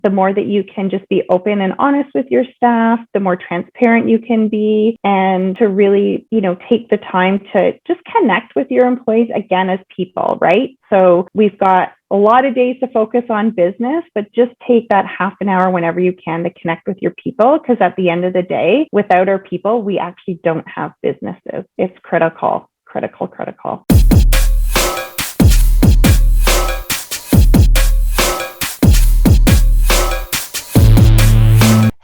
The more that you can just be open and honest with your staff, the more transparent you can be, and to really, take the time to just connect with your employees again as people, right? So we've got a lot of days to focus on business, but just take that half an hour whenever you can to connect with your people, because at the end of the day, without our people, we actually don't have businesses. It's critical, critical, critical.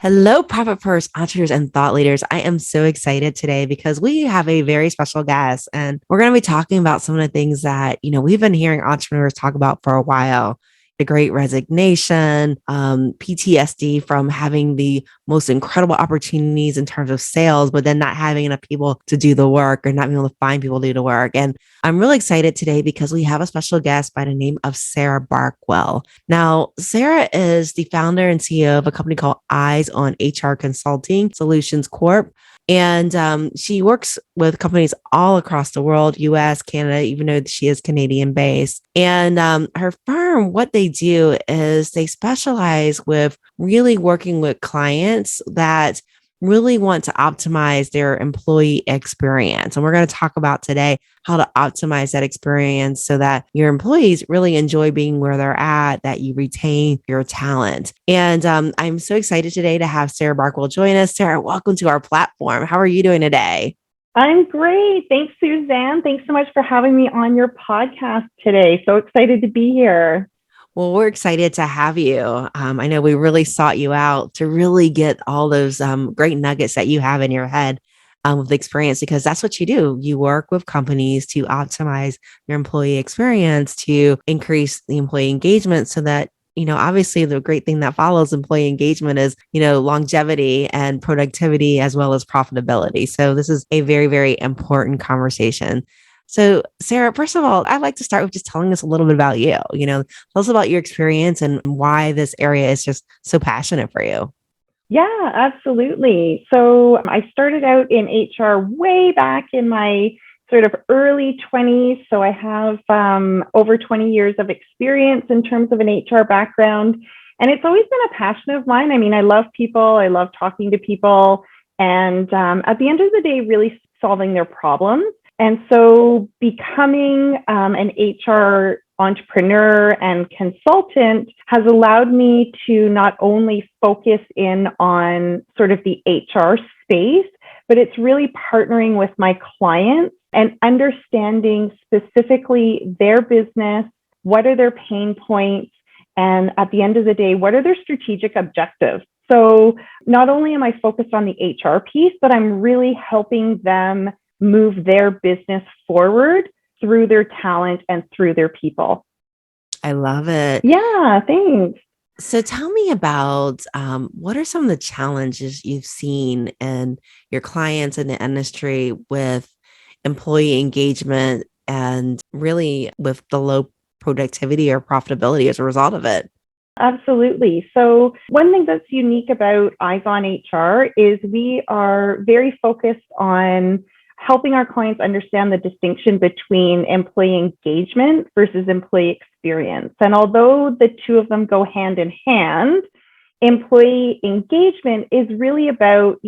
Hello, profit-first entrepreneurs and thought leaders. I am so excited today because we have a very special guest, and we're going to be talking about some of the things that, we've been hearing entrepreneurs talk about for a while. The Great Resignation, PTSD from having the most incredible opportunities in terms of sales, but then not having enough people to do the work or not being able to find people to do the work. And I'm really excited today because we have a special guest by the name of Sarah Barkwell. Now, Sarah is the founder and CEO of a company called Eyes on HR Consulting Solutions Corp. And she works with companies all across the world, US, Canada, even though she is Canadian based. And her firm, what they do is they specialize with really working with clients that really want to optimize their employee experience. And we're going to talk about today how to optimize that experience so that your employees really enjoy being where they're at, that you retain your talent. And I'm so excited today to have Sarah Barkwell join us. Sarah, welcome to our platform. How are you doing today? I'm great. Thanks, Susanne. Thanks so much for having me on your podcast today. So excited to be here. Well, we're excited to have you. I know we really sought you out to really get all those great nuggets that you have in your head with experience, because that's what you do. You work with companies to optimize your employee experience, to increase the employee engagement so that, obviously the great thing that follows employee engagement is, longevity and productivity as well as profitability. So this is a very, very important conversation. So, Sarah, first of all, I'd like to start with just telling us a little bit about you. Tell us about your experience and why this area is just so passionate for you. Yeah, absolutely. So I started out in HR way back in my sort of early 20s. So I have over 20 years of experience in terms of an HR background. And it's always been a passion of mine. I mean, I love people. I love talking to people. And at the end of the day, really solving their problems. And so becoming an HR entrepreneur and consultant has allowed me to not only focus in on sort of the HR space, but it's really partnering with my clients and understanding specifically their business, what are their pain points, and at the end of the day, what are their strategic objectives? So not only am I focused on the HR piece, but I'm really helping them move their business forward through their talent and through their people. I love it. Yeah, thanks. So tell me about what are some of the challenges you've seen in your clients in the industry with employee engagement and really with the low productivity or profitability as a result of it? Absolutely. So one thing that's unique about Eyes on HR is we are very focused on helping our clients understand the distinction between employee engagement versus employee experience. And although the two of them go hand in hand, employee engagement is really about,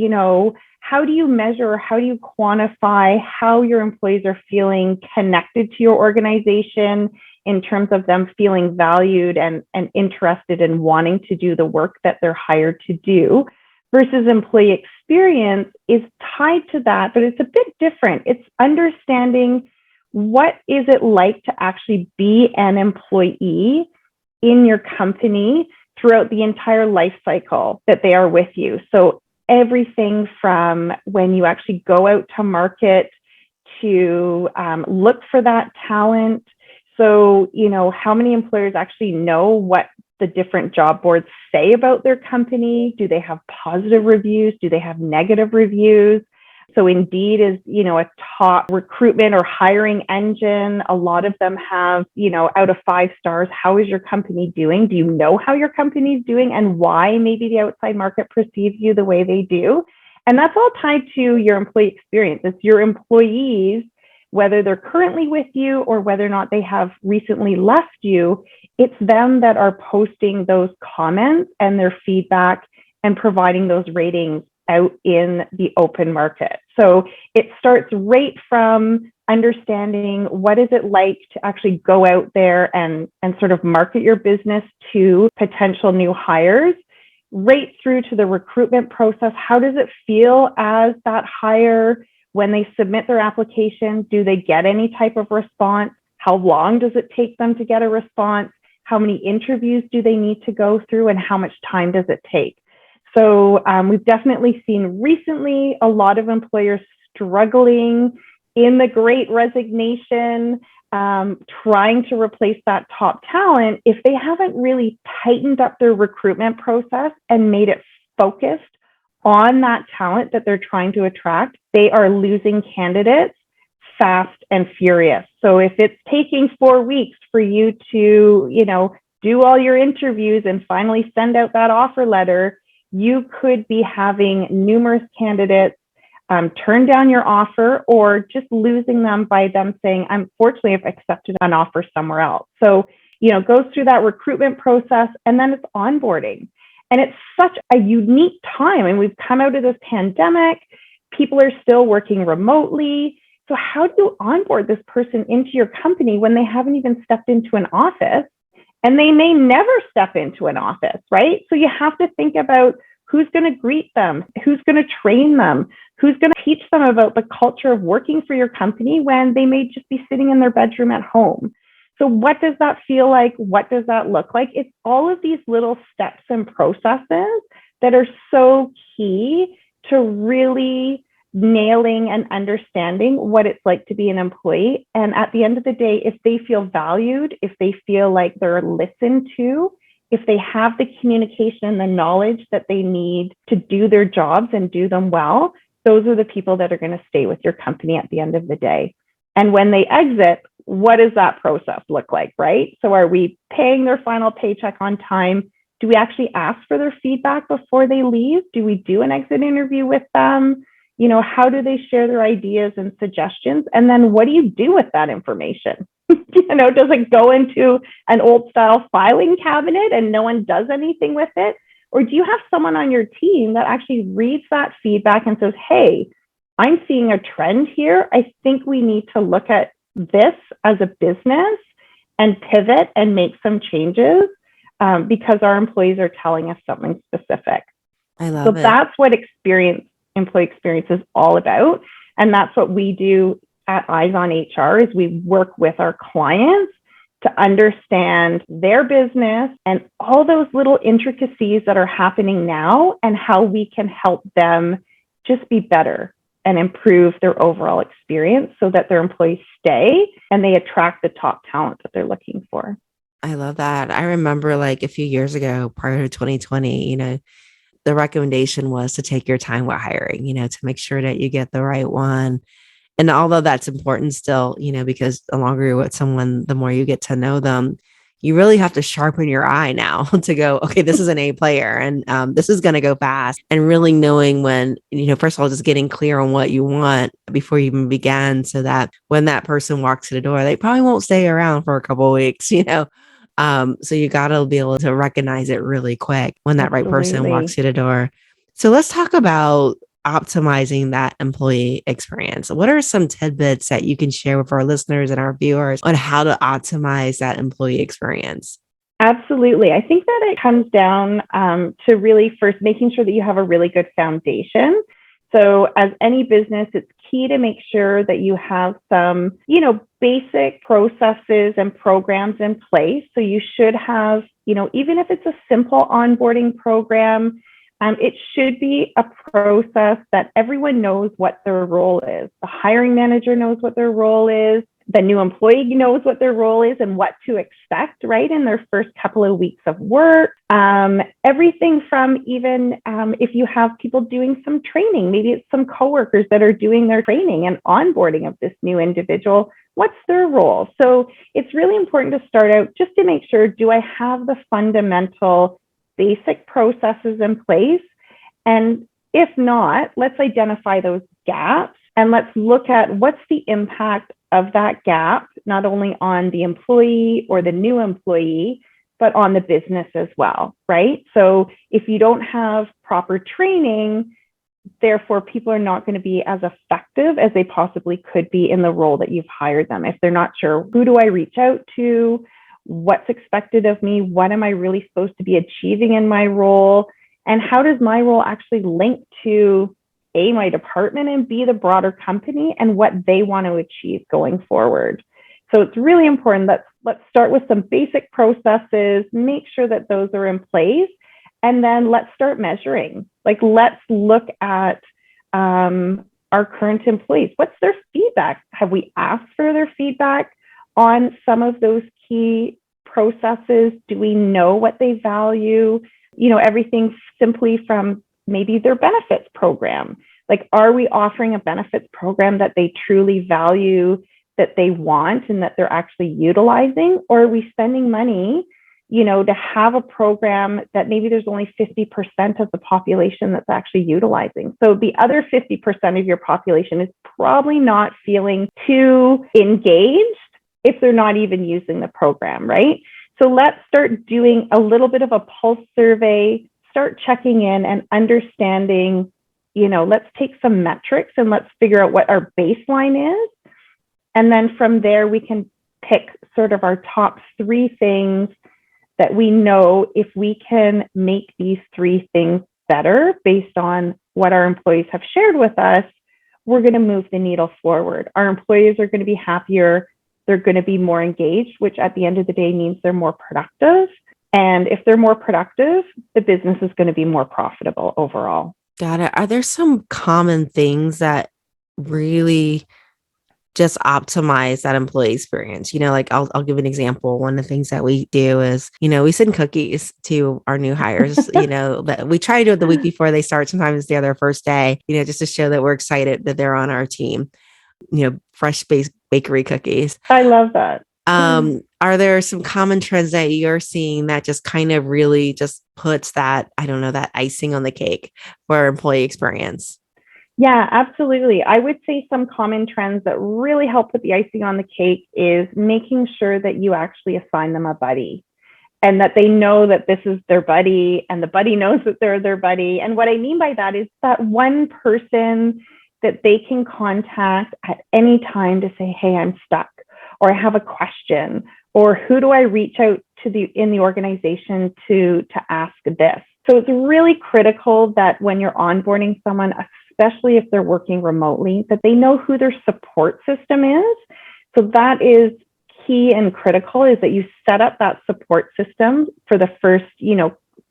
how do you measure, how do you quantify how your employees are feeling connected to your organization in terms of them feeling valued and interested in wanting to do the work that they're hired to do. Versus employee experience is tied to that, but it's a bit different. It's understanding what is it like to actually be an employee in your company throughout the entire life cycle that they are with you. So everything from when you actually go out to market to look for that talent. So, how many employers actually know what the different job boards say about their company? Do they have positive reviews? Do they have negative reviews? So Indeed is, a top recruitment or hiring engine. A lot of them have, out of 5 stars, how is your company doing? Do you know how your company is doing and why maybe the outside market perceives you the way they do? And that's all tied to your employee experience. It's your employees whether they're currently with you or whether or not they have recently left you, it's them that are posting those comments and their feedback and providing those ratings out in the open market. So it starts right from understanding what is it like to actually go out there and sort of market your business to potential new hires, right through to the recruitment process. How does it feel as that hire when they submit their application? Do they get any type of response? How long does it take them to get a response? How many interviews do they need to go through, and how much time does it take? So we've definitely seen recently a lot of employers struggling in the Great Resignation, trying to replace that top talent. If they haven't really tightened up their recruitment process and made it focused on that talent that they're trying to attract, they are losing candidates fast and furious. So if it's taking 4 weeks for you to, do all your interviews and finally send out that offer letter, you could be having numerous candidates turn down your offer, or just losing them by them saying, unfortunately, I've accepted an offer somewhere else. So, goes through that recruitment process, and then it's onboarding. And it's such a unique time. And we've come out of this pandemic. People are still working remotely. So how do you onboard this person into your company when they haven't even stepped into an office? And they may never step into an office, right? So you have to think about who's going to greet them, who's going to train them, who's going to teach them about the culture of working for your company when they may just be sitting in their bedroom at home. So what does that feel like? What does that look like? It's all of these little steps and processes that are so key to really nailing and understanding what it's like to be an employee. And at the end of the day, if they feel valued, if they feel like they're listened to, if they have the communication and the knowledge that they need to do their jobs and do them well, those are the people that are going to stay with your company at the end of the day. And when they exit, what does that process look like, right? So are we paying their final paycheck on time? Do we actually ask for their feedback before they leave? Do we do an exit interview with them? How do they share their ideas and suggestions? And then what do you do with that information? Does it go into an old style filing cabinet and no one does anything with it? Or do you have someone on your team that actually reads that feedback and says, hey, I'm seeing a trend here. I think we need to look at this as a business and pivot and make some changes because our employees are telling us something specific. I love it. That's what employee experience is all about. And that's what we do at Eyes on HR is we work with our clients to understand their business and all those little intricacies that are happening now and how we can help them just be better and improve their overall experience so that their employees stay and they attract the top talent that they're looking for. I love that. I remember like a few years ago, prior to 2020, the recommendation was to take your time with hiring, to make sure that you get the right one. And although that's important still, because the longer you're with someone, the more you get to know them, you really have to sharpen your eye now to go, okay, this is an A player and this is going to go fast. And really knowing when, first of all, just getting clear on what you want before you even begin so that when that person walks to the door, they probably won't stay around for a couple of weeks, So you got to be able to recognize it really quick when that right person walks to the door. So let's talk about optimizing that employee experience. What are some tidbits that you can share with our listeners and our viewers on how to optimize that employee experience? Absolutely. I think that it comes down to really first making sure that you have a really good foundation. So as any business, it's key to make sure that you have some, basic processes and programs in place. So you should have, even if it's a simple onboarding program, it should be a process that everyone knows what their role is. The hiring manager knows what their role is. The new employee knows what their role is and what to expect, right, in their first couple of weeks of work. Everything from even if you have people doing some training, maybe it's some coworkers that are doing their training and onboarding of this new individual. What's their role? So it's really important to start out just to make sure, do I have the fundamental basic processes in place? And if not, let's identify those gaps and let's look at what's the impact of that gap, not only on the employee or the new employee, but on the business as well, right? So if you don't have proper training, therefore people are not going to be as effective as they possibly could be in the role that you've hired them. If they're not sure, who do I reach out to? What's expected of me? What am I really supposed to be achieving in my role? And how does my role actually link to A, my department, and B, the broader company and what they want to achieve going forward? So it's really important that let's start with some basic processes, make sure that those are in place, and then let's start measuring. Like, let's look at our current employees. What's their feedback? Have we asked for their feedback on some of those key processes? Do we know what they value? Everything simply from maybe their benefits program. Like, are we offering a benefits program that they truly value, that they want, and that they're actually utilizing? Or are we spending money, to have a program that maybe there's only 50% of the population that's actually utilizing? So the other 50% of your population is probably not feeling too engaged if they're not even using the program, right? So let's start doing a little bit of a pulse survey, start checking in and understanding, let's take some metrics and let's figure out what our baseline is. And then from there, we can pick sort of our top 3 things that we know if we can make these 3 things better based on what our employees have shared with us, we're going to move the needle forward. Our employees are going to be happier. They're going to be more engaged, which at the end of the day means they're more productive. And if they're more productive, the business is going to be more profitable overall. Got it. Are there some common things that really just optimize that employee experience? Like I'll give an example. One of the things that we do is, we send cookies to our new hires, that we try to do it the week before they start. Sometimes they're their first day, just to show that we're excited that they're on our team, fresh bakery cookies. I love that. Are there some common trends that you're seeing that just kind of really just puts that, that icing on the cake for our employee experience? Yeah, absolutely. I would say some common trends that really help put the icing on the cake is making sure that you actually assign them a buddy and that they know that this is their buddy and the buddy knows that they're their buddy. And what I mean by that is that one person that they can contact at any time to say, hey, I'm stuck, or I have a question, or who do I reach out to in the organization to ask this? So it's really critical that when you're onboarding someone, especially if they're working remotely, that they know who their support system is. So that is key and critical, is that you set up that support system for the first,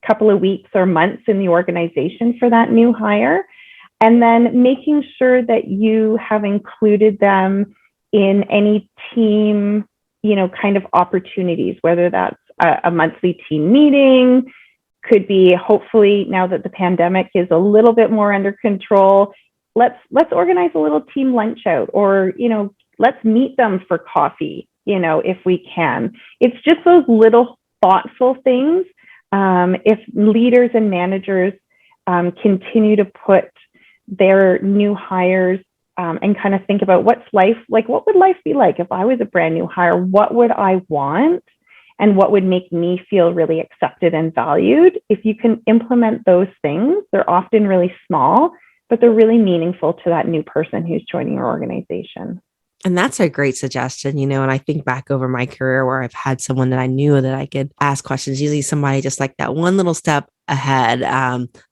couple of weeks or months in the organization for that new hire. And then making sure that you have included them in any team, kind of opportunities, whether that's a monthly team meeting, could be, hopefully now that the pandemic is a little bit more under control, let's organize a little team lunch out, or, let's meet them for coffee, if we can. It's just those little thoughtful things. If leaders and managers continue to put their new hires and kind of think about what's life like, what would life be like if I was a brand new hire? What would I want? And what would make me feel really accepted and valued? If you can implement those things, they're often really small, but they're really meaningful to that new person who's joining your organization. And that's a great suggestion, and I think back over my career where I've had someone that I knew that I could ask questions, usually somebody just like that one little step ahead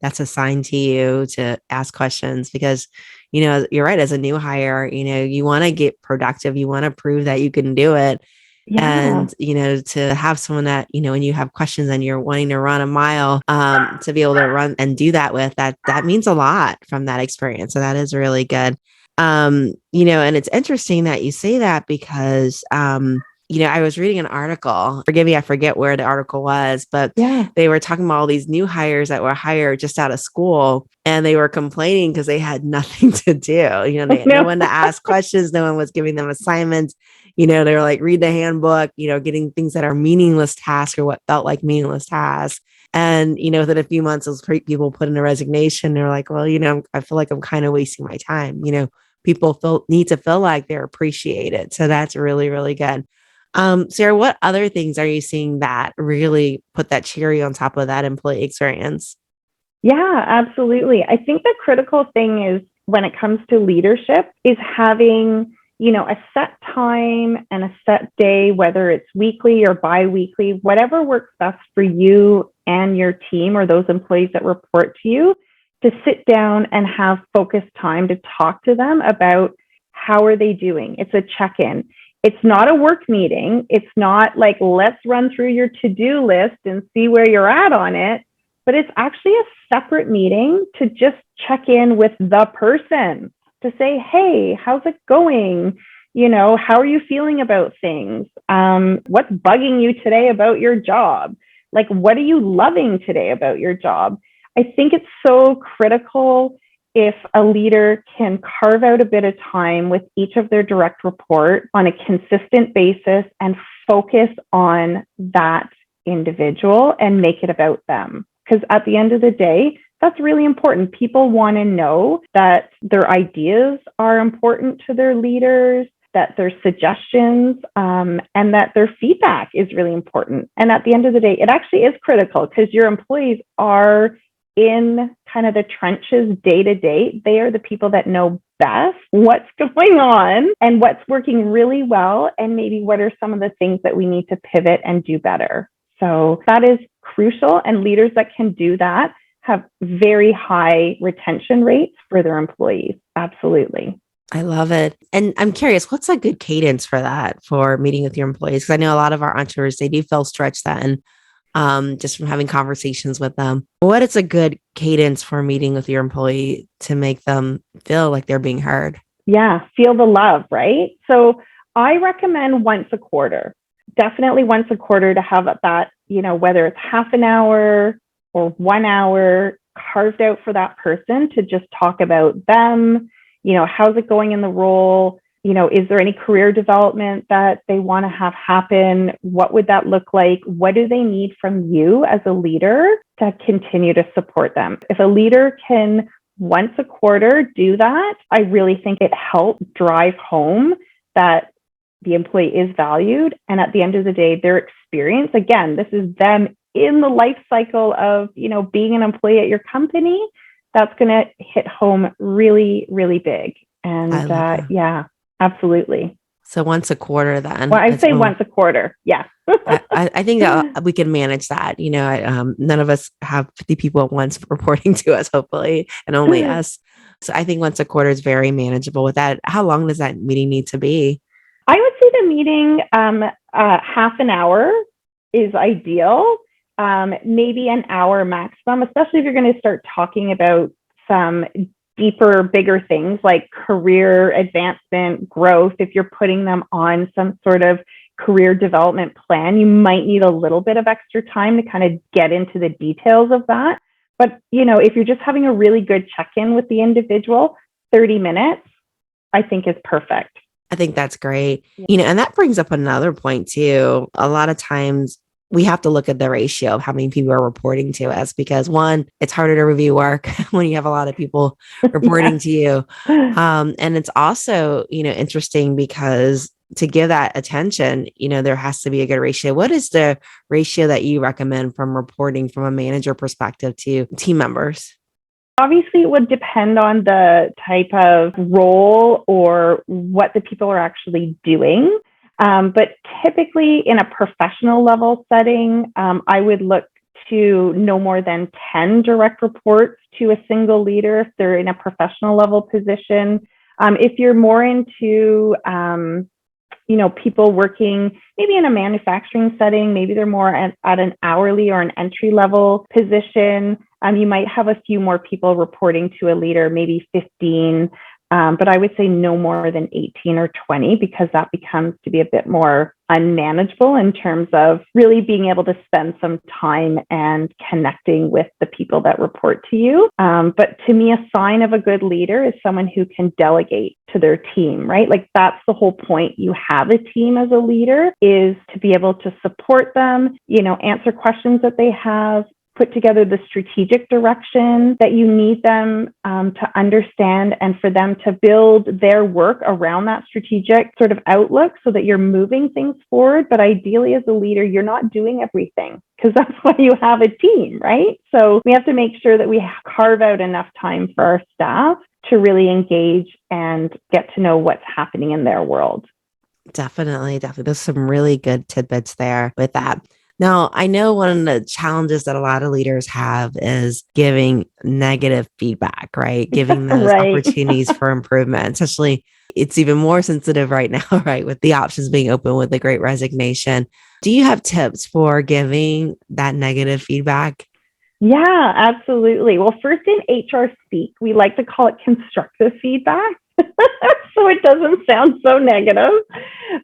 that's assigned to you to ask questions, because, you're right. As a new hire, you want to get productive. You want to prove that you can do it. Yeah. And, to have someone that, when you have questions and you're wanting to run a mile, to be able to run and do that with that means a lot from that experience. So that is really good. And it's interesting that you say that because, I was reading an article, forgive me, I forget where the article was, but yeah, they were talking about all these new hires that were hired just out of school, and they were complaining because they had nothing to do. They had no one to ask questions. No one was giving them assignments. They were like, read the handbook, getting things that are meaningless tasks or what felt like meaningless tasks. And, within a few months, those people put in a resignation. They're like, well, I feel like I'm kind of wasting my time. people need to feel like they're appreciated. So that's really, really good. Sarah, what other things are you seeing that really put that cherry on top of that employee experience? Yeah, absolutely. I think the critical thing is when it comes to leadership is having, a set time and a set day, whether it's weekly or bi-weekly, whatever works best for you and your team or those employees that report to you, to sit down and have focused time to talk to them about how are they doing. It's a check-in. It's not a work meeting. It's not like, let's run through your to-do list and see where you're at on it. But it's actually a separate meeting to just check in with the person to say, hey, how's it going? How are you feeling about things? What's bugging you today about your job? Like, what are you loving today about your job? I think it's so critical if a leader can carve out a bit of time with each of their direct report on a consistent basis and focus on that individual and make it about them. Because at the end of the day, that's really important. People want to know that their ideas are important to their leaders, that their suggestions and that their feedback is really important. And at the end of the day, it actually is critical because your employees are in kind of the trenches day to day. They are the people that know best what's going on and what's working really well, and maybe what are some of the things that we need to pivot and do better. So that is crucial, and leaders that can do that have very high retention rates for their employees. Absolutely. I love it. And I'm curious, what's a good cadence for that, for meeting with your employees? Because I know a lot of our entrepreneurs, they do feel stretched then, just from having conversations with them. What is a good cadence for meeting with your employee to make them feel like they're being heard? Yeah, feel the love, right? So I recommend once a quarter, definitely once a quarter, to have that, whether it's half an hour or 1 hour carved out for that person to just talk about them. How's it going in the role? Is there any career development that they want to have happen? What would that look like? What do they need from you as a leader to continue to support them? If a leader can once a quarter do that, I really think it helps drive home that the employee is valued. And at the end of the day, their experience, again, this is them in the life cycle of, being an employee at your company. That's going to hit home really, really big. And yeah, absolutely. So once a quarter then. Well, I'd say once a quarter. Yeah. I think that we can manage that. None of us have 50 people at once reporting to us, hopefully, and only us. So I think once a quarter is very manageable with that. How long does that meeting need to be? I would say the meeting, half an hour is ideal. Maybe an hour maximum, especially if you're going to start talking about some deeper, bigger things like career advancement, growth. If you're putting them on some sort of career development plan, you might need a little bit of extra time to kind of get into the details of that. But, if you're just having a really good check-in with the individual, 30 minutes, I think is perfect. I think that's great. Yeah. And that brings up another point too. A lot of times we have to look at the ratio of how many people are reporting to us, because one, it's harder to review work when you have a lot of people reporting to you. And it's also, interesting because to give that attention, there has to be a good ratio. What is the ratio that you recommend from reporting from a manager perspective to team members? Obviously, it would depend on the type of role or what the people are actually doing. But typically in a professional level setting, I would look to no more than 10 direct reports to a single leader if they're in a professional level position. If you're more into, people working maybe in a manufacturing setting, maybe they're more at an hourly or an entry level position. You might have a few more people reporting to a leader, maybe 15. But I would say no more than 18 or 20, because that becomes to be a bit more unmanageable in terms of really being able to spend some time and connecting with the people that report to you. But to me, a sign of a good leader is someone who can delegate to their team, right? Like that's the whole point. You have a team as a leader, is to be able to support them, answer questions that they have, put together the strategic direction that you need them to understand, and for them to build their work around that strategic sort of outlook so that you're moving things forward. But ideally, as a leader, you're not doing everything, because that's why you have a team, right? So we have to make sure that we carve out enough time for our staff to really engage and get to know what's happening in their world. Definitely. There's some really good tidbits there with that. Now, I know one of the challenges that a lot of leaders have is giving negative feedback, right? Giving those Right. opportunities for improvement, especially it's even more sensitive right now, right? With the options being open with the Great Resignation. Do you have tips for giving that negative feedback? Yeah, absolutely. Well, first, in HR speak, we like to call it constructive feedback. So it doesn't sound so negative.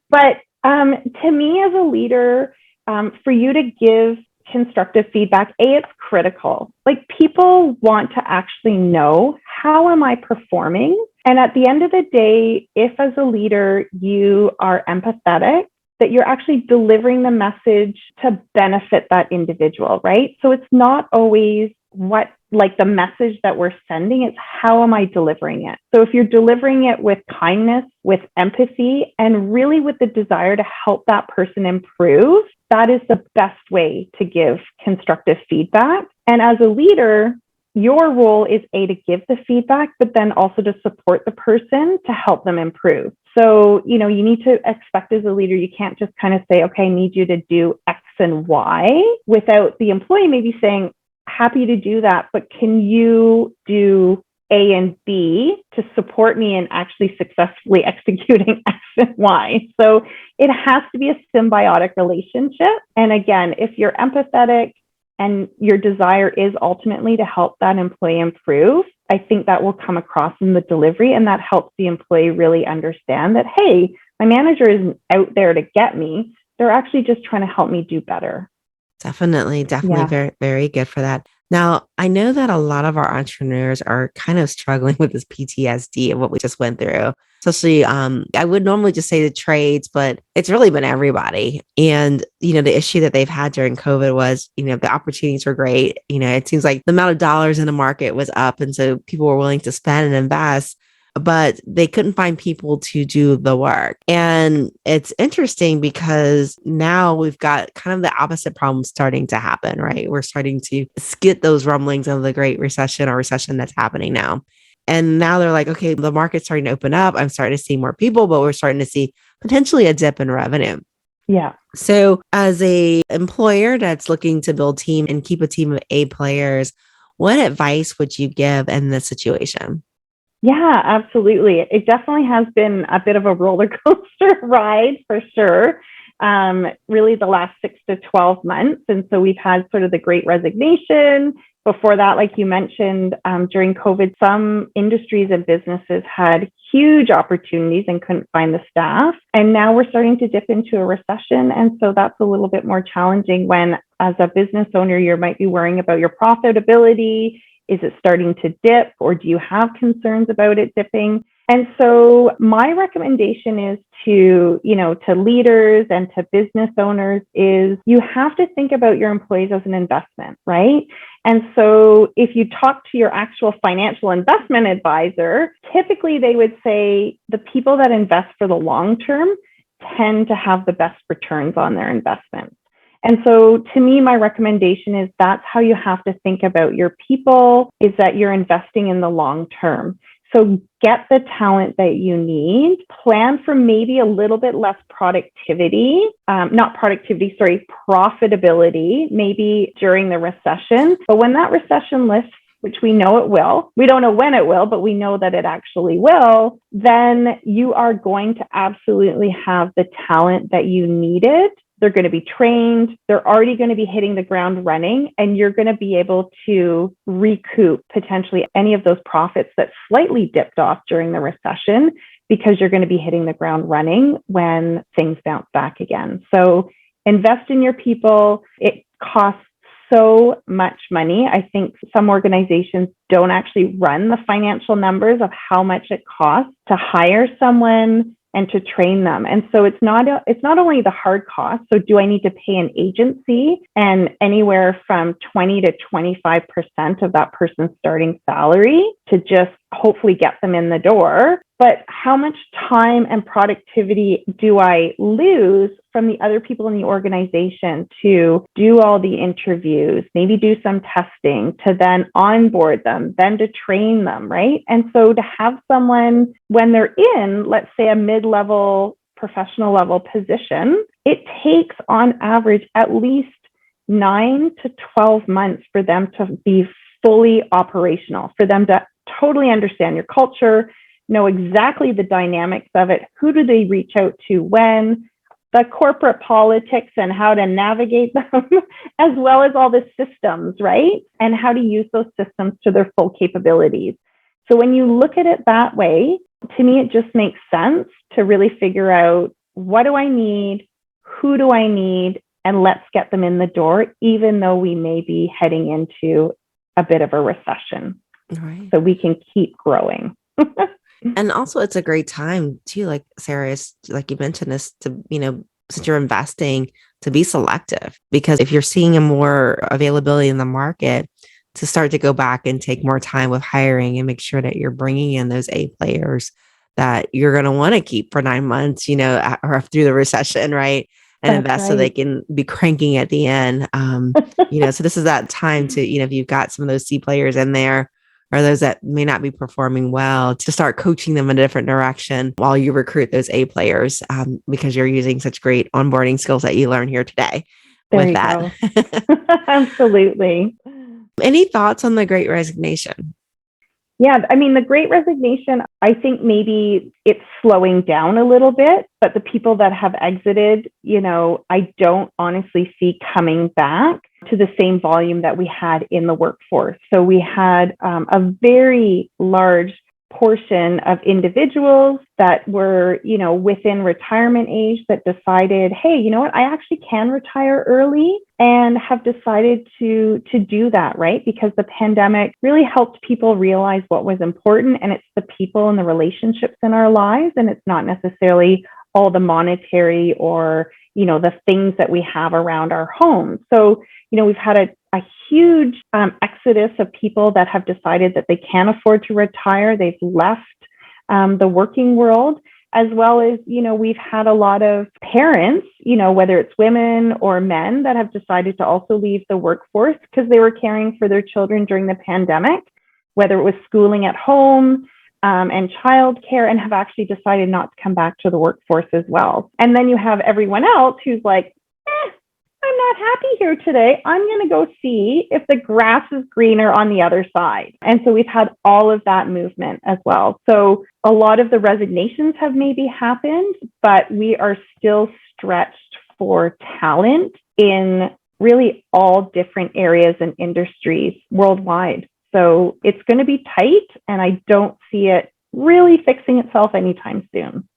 But to me, as a leader, for you to give constructive feedback, it's critical. Like, people want to actually know, how am I performing? And at the end of the day, if as a leader you are empathetic, that you're actually delivering the message to benefit that individual, right? So it's not always what, like, the message that we're sending, it's how am I delivering it? So if you're delivering it with kindness, with empathy, and really with the desire to help that person improve, that is the best way to give constructive feedback. And as a leader, your role is to give the feedback, but then also to support the person to help them improve. So, you need to expect as a leader, you can't just kind of say, okay, I need you to do X and Y, without the employee maybe saying, happy to do that, but can you do A and B to support me in actually successfully executing X and Y? So it has to be a symbiotic relationship. And again, if you're empathetic and your desire is ultimately to help that employee improve, I think that will come across in the delivery, and that helps the employee really understand that, hey, my manager isn't out there to get me. They're actually just trying to help me do better. Definitely Yeah. very, very good for that. Now, I know that a lot of our entrepreneurs are kind of struggling with this PTSD of what we just went through. Especially, I would normally just say the trades, but it's really been everybody. And, the issue that they've had during COVID was, the opportunities were great. It seems like the amount of dollars in the market was up. And so people were willing to spend and invest, but they couldn't find people to do the work. And it's interesting because now we've got kind of the opposite problem starting to happen, right? We're starting to get those rumblings of the Great Recession or recession that's happening now. And now they're like, okay, the market's starting to open up. I'm starting to see more people, but we're starting to see potentially a dip in revenue. Yeah. So as a employer that's looking to build team and keep a team of A players, what advice would you give in this situation? Yeah, absolutely. It definitely has been a bit of a roller coaster ride for sure. Really the last 6 to 12 months. And so we've had sort of the Great Resignation. Before that, like you mentioned, during COVID, some industries and businesses had huge opportunities and couldn't find the staff. And now we're starting to dip into a recession. And so that's a little bit more challenging when, as a business owner, you might be worrying about your profitability. Is it starting to dip, or do you have concerns about it dipping? And so my recommendation is to leaders and to business owners is you have to think about your employees as an investment, right? And so if you talk to your actual financial investment advisor, typically they would say the people that invest for the long term tend to have the best returns on their investments. And so to me, my recommendation is that's how you have to think about your people, is that you're investing in the long term. So get the talent that you need, plan for maybe a little bit less profitability, maybe during the recession. But when that recession lifts, which we know it will, we don't know when it will, but we know that it actually will, then you are going to absolutely have the talent that you needed. They're going to be trained. They're already going to be hitting the ground running, and you're going to be able to recoup potentially any of those profits that slightly dipped off during the recession, because you're going to be hitting the ground running when things bounce back again. So invest in your people. It costs so much money. I think some organizations don't actually run the financial numbers of how much it costs to hire someone, and to train them. And so it's not only the hard cost. So do I need to pay an agency and anywhere from 20 to 25% of that person's starting salary to just hopefully get them in the door? But how much time and productivity do I lose from the other people in the organization to do all the interviews, maybe do some testing, to then onboard them, then to train them, right? And so to have someone, when they're in, let's say, a mid-level, professional level position, it takes on average at least 9 to 12 months for them to be fully operational, for them to totally understand your culture, know exactly the dynamics of it, who do they reach out to when, the corporate politics and how to navigate them, as well as all the systems, right? And how to use those systems to their full capabilities. So when you look at it that way, to me, it just makes sense to really figure out, what do I need? Who do I need? And let's get them in the door, even though we may be heading into a bit of a recession. Right. So we can keep growing. And also it's a great time too, like Sarah, is like you mentioned, is to, since you're investing, to be selective, because if you're seeing a more availability in the market, to start to go back and take more time with hiring and make sure that you're bringing in those A players that you're going to want to keep for 9 months, or through the recession, right? And That's invest right. so they can be cranking at the end. So this is that time to, if you've got some of those C players in there, or those that may not be performing well, to start coaching them in a different direction while you recruit those A players, because you're using such great onboarding skills that you learn here today There with you that. go. Absolutely. Any thoughts on the Great Resignation? Yeah, I mean, the Great Resignation, I think maybe it's slowing down a little bit, but the people that have exited, I don't honestly see coming back to the same volume that we had in the workforce. So we had a very large portion of individuals that were, within retirement age that decided, hey, you know what, I actually can retire early, and have decided to do that, right? Because the pandemic really helped people realize what was important, and it's the people and the relationships in our lives, and it's not necessarily all the monetary or, the things that we have around our homes. So, we've had a huge exodus of people that have decided that they can't afford to retire. They've left the working world, as well as, we've had a lot of parents, whether it's women or men, that have decided to also leave the workforce because they were caring for their children during the pandemic, whether it was schooling at home and childcare, and have actually decided not to come back to the workforce as well. And then you have everyone else who's like, I'm not happy here today. I'm going to go see if the grass is greener on the other side. And so we've had all of that movement as well. So a lot of the resignations have maybe happened, but we are still stretched for talent in really all different areas and industries worldwide. So it's going to be tight, and I don't see it really fixing itself anytime soon.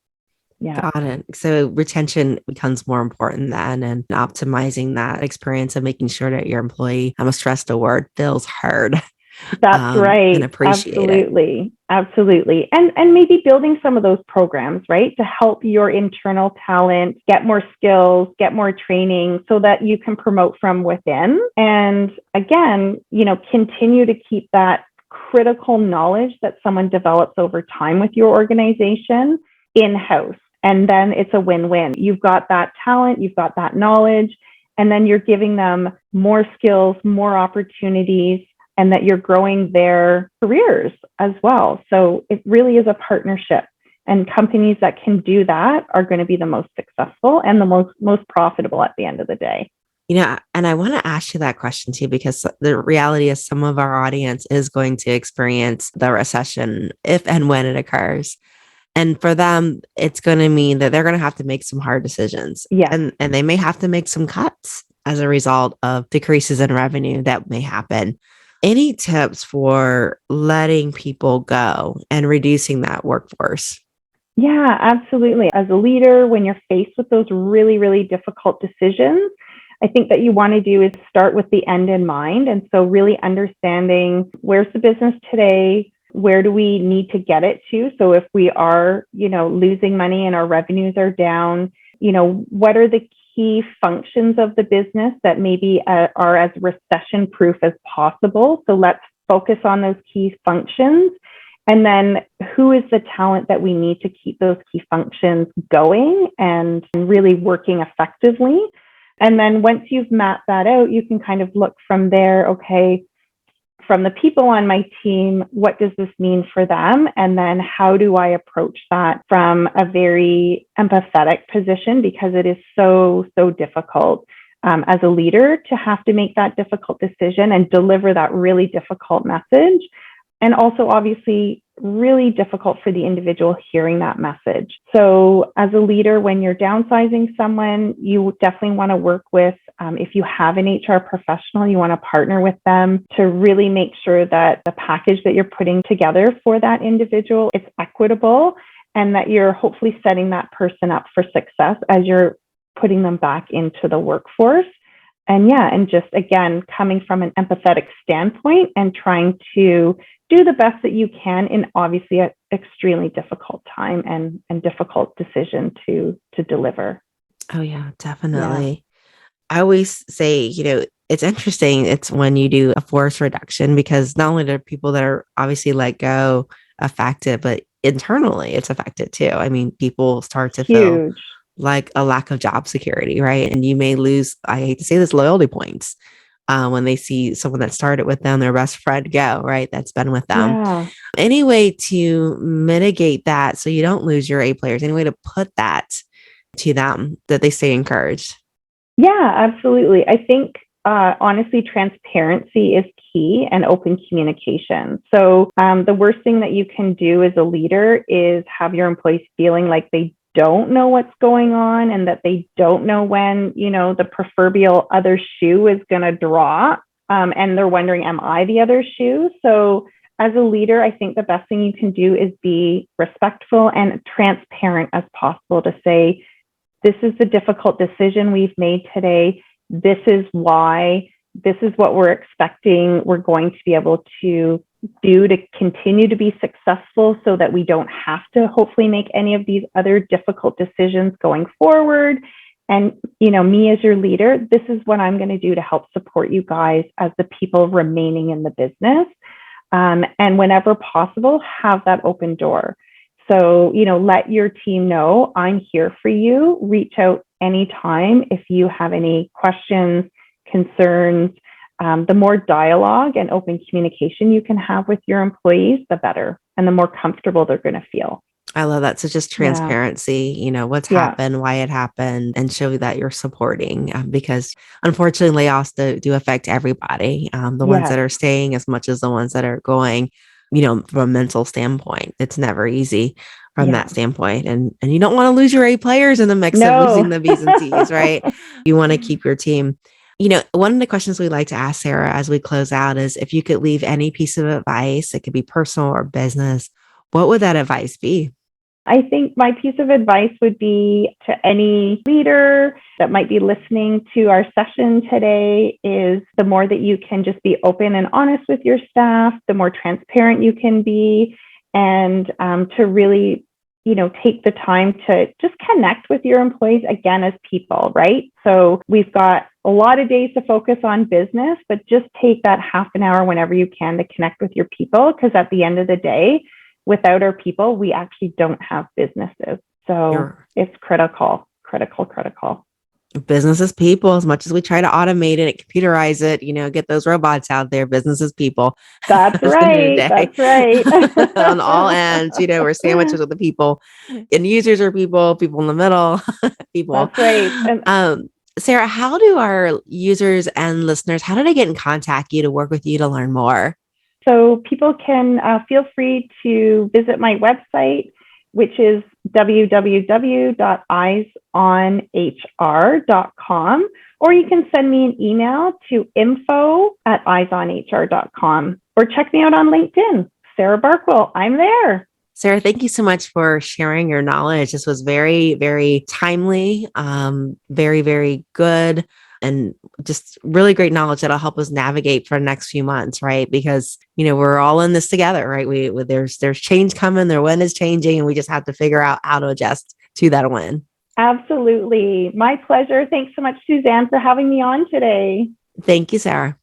Yeah. Got it. So retention becomes more important then, and optimizing that experience and making sure that your employee, I'm a stress the word, feels heard. That's right. And appreciate Absolutely. Absolutely. And maybe building some of those programs, right, to help your internal talent get more skills, get more training, so that you can promote from within. And again, continue to keep that critical knowledge that someone develops over time with your organization in-house. And then it's a win-win. You've got that talent, you've got that knowledge, and then you're giving them more skills, more opportunities, and that you're growing their careers as well. So it really is a partnership. And companies that can do that are going to be the most successful and the most profitable at the end of the day. And I want to ask you that question too, because the reality is some of our audience is going to experience the recession if and when it occurs. And for them, it's going to mean that they're going to have to make some hard decisions. Yeah. And they may have to make some cuts as a result of decreases in revenue that may happen. Any tips for letting people go and reducing that workforce? Yeah, absolutely. As a leader, when you're faced with those really, really difficult decisions, I think that you want to do is start with the end in mind. And so really understanding, where's the business today? where do we need to get it to? So if we are, losing money and our revenues are down, what are the key functions of the business that maybe are as recession proof as possible? So let's focus on those key functions. And then who is the talent that we need to keep those key functions going and really working effectively? And then once you've mapped that out, you can kind of look from there, okay, from the people on my team, what does this mean for them? And then how do I approach that from a very empathetic position? Because it is so, so difficult as a leader to have to make that difficult decision and deliver that really difficult message. And also, obviously, really difficult for the individual hearing that message. So as a leader, when you're downsizing someone, you definitely want to work with, if you have an HR professional, you want to partner with them to really make sure that the package that you're putting together for that individual is equitable and that you're hopefully setting that person up for success as you're putting them back into the workforce. And just again, coming from an empathetic standpoint and trying to do the best that you can in obviously an extremely difficult time and difficult decision to deliver. Oh yeah, definitely. I always say, it's interesting. It's when you do a force reduction, because not only are people that are obviously let go affected, but internally it's affected too. I mean, people start to feel like a lack of job security, right? And you may lose, I hate to say this, loyalty points when they see someone that started with them, their best friend go, right? That's been with them. Yeah. Any way to mitigate that so you don't lose your A players? Any way to put that to them that they stay encouraged? Yeah, absolutely. I think honestly, transparency is key and open communication. So the worst thing that you can do as a leader is have your employees feeling like they don't know what's going on and that they don't know when, the proverbial other shoe is going to drop. And they're wondering, am I the other shoe? So as a leader, I think the best thing you can do is be respectful and transparent as possible to say, this is the difficult decision we've made today. This is why. This is what we're expecting we're going to be able to do to continue to be successful so that we don't have to hopefully make any of these other difficult decisions going forward. And, me as your leader, this is what I'm going to do to help support you guys as the people remaining in the business. And whenever possible, have that open door. So, let your team know I'm here for you. Reach out anytime if you have any questions, concerns. The more dialogue and open communication you can have with your employees, the better, and the more comfortable they're going to feel. I love that. So just transparency, what's happened, why it happened, and show that you're supporting because unfortunately layoffs do affect everybody. The ones that are staying as much as the ones that are going, from a mental standpoint. It's never easy from that standpoint. And you don't want to lose your A players in the mix of losing the B's and C's, right? You want to keep your team. One of the questions we like to ask Sarah as we close out is if you could leave any piece of advice, it could be personal or business, what would that advice be? I think my piece of advice would be to any leader that might be listening to our session today is the more that you can just be open and honest with your staff, the more transparent you can be, and to really, take the time to just connect with your employees again as people, right? So we've got a lot of days to focus on business, but just take that half an hour whenever you can to connect with your people, because at the end of the day, without our people, we actually don't have businesses. So it's critical. Business is people. As much as we try to automate it, computerize it, get those robots out there, business is people. That's right. That's right. On all ends, we're sandwiches with the people, and users are people in the middle, people. That's right. Sarah, how do our users and listeners, how do they get in contact you to work with you to learn more? So people can feel free to visit my website, which is www.eyesonhr.com, or you can send me an email to info@eyesonhr.com, or check me out on LinkedIn, Sarah Barkwell. I'm there. Sarah, thank you so much for sharing your knowledge. This was very, very timely, very, very good. and just really great knowledge that'll help us navigate for the next few months, right? Because, we're all in this together, right? There's change coming, their wind is changing, and we just have to figure out how to adjust to that win. Absolutely. My pleasure. Thanks so much, Susanne, for having me on today. Thank you, Sarah.